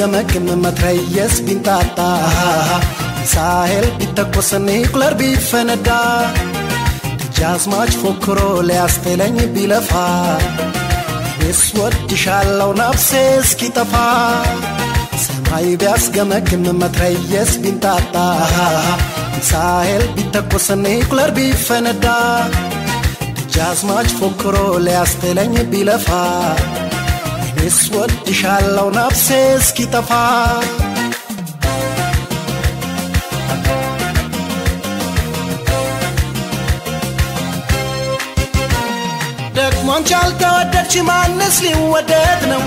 ቢያስገመግም መትረየስ ቢንጣጣ ሳሄል ቢተኮስ ኒውክለር ቢፈነዳ ደጃዝማች ፎክሮ ሊያስጥለኝ ቢለፋ እኔስ ወድሻለሁ ነፍሴ እስኪጠፋ ሰማይ ቢያስገመግም መትረየስ ቢንጣጣ ሳሄል ቢተኮስ ኒውክለር ቢፈነዳ ደጃዝማች ፎክሮ ሊያስጥለኝ ቢለፋ እኔስ ወድሻለሁ ነፍሴ እስኪጠፋ ደግሞ አንቺ አልተወደድሽ ማንስ ሊወደድ ነው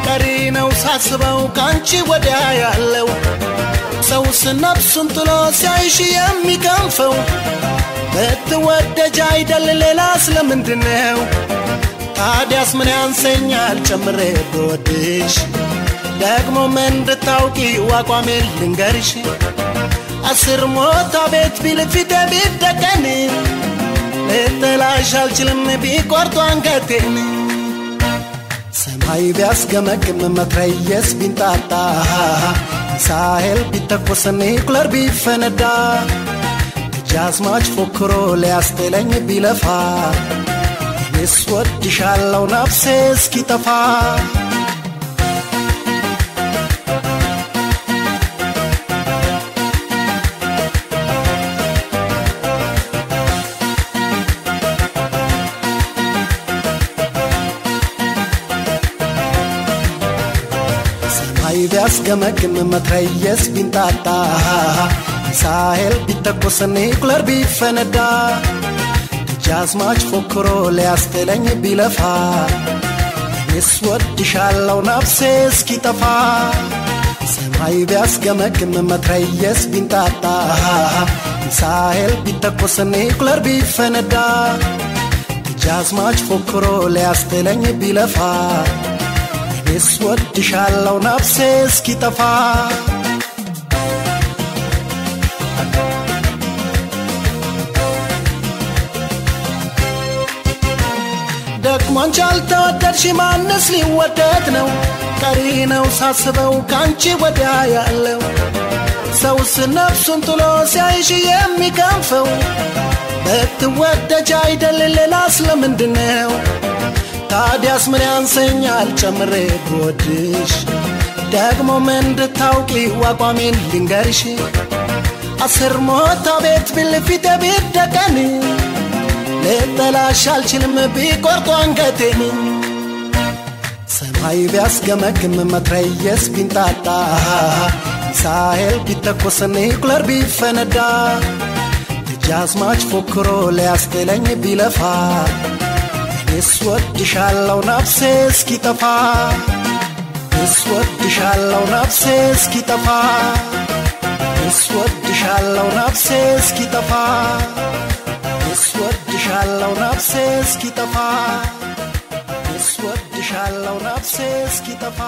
ቀሪ ነው ሳስበው ካንቺ ወዲያ ያለው ሰውስ ነፍሱን ጥሎ ሲያይሽ የሚከንፈው ብትወደጅ አይደል ሌላስ ለምንድነው ታዲያስ ምን ያንሰኛል ጨምሬ ብወድሽ ደግሞ ምን እንድታውቂ አቋሜን ልንገርሽ አስር ሞታ ቤት ቢልፊቴ ቢደቀን ልጥላሽ አልችልም ቢቆርጡ አንገቴን ሰማይ ቢያስገመግም መትረየስ ቢንጣጣ ሳሄል ቢተኮስ ኒውክለር ቢፈነዳ ደጃዝማች ፎክሮ ሊያስጥለኝ ቢለፋ እኔስ ወድሻለሁ ነፍሴ እስኪጠፋ ሰማይ ቢያስገመግም መትረየስ ቢንጣጣ ሳሄል ቢተኮስ ኒውክለር ቢፈነዳ ደጃዝማች ፎክሮ ሊያስጥለኝ ቢለፋ እኔስ ወድሻለሁ ነፍሴ እስኪጠፋ ሰማይ ቢያስገመግም መትረየስ ቢንጣጣ ሳሄል ቢተኮስ ኒውክለር ቢፈነዳ ደጃዝማች ፎክሮ ሊያስጥለኝ ቢለፋ እኔስ ወድሻለሁ ነፍሴ እስኪጠፋ ደግሞ አንቺ አልተወደድሽ ማንስ ሊወደድ ነው ቀሪ ነው ሳስበው ካንቺ ወዲያ ያለው ሰውስ ነፍሱን ጥሎ ሲያይሽ የሚከንፈው ብትወደጅ አይደል ሌላስ ለምንድነው ታዲያስ ምን ያንሰኛል ጨምሬ ብወድሽ ደግሞ ምን እንድታውቂ አቋሜን ልንገርሽ አስር ሞታ ቤት ቢልፊቴ ቢደቀን ልጥላሽ አልችልም ቢቆርጡ አንገቴን ሰማይ ቢያስገመግም መትረየስ ቢንጣጣ ሳሄል ቢተኮስ ኒውክለር ቢፈነዳ ደጃዝማች ፎክሮ ሊያስጥለኝ ቢለፋ እኔስ ወድሻለሁ ነፍሴ እስኪጠፋ እኔስ ወድሻለሁ ነፍሴ እስኪጠፋ እኔስ ወድሻለሁ ነፍሴ እስኪጠፋ እኔስ ወድሻለሁ ነፍሴ እስኪጠፋ እኔስ ወድሻለሁ ነፍሴ እስኪጠፋ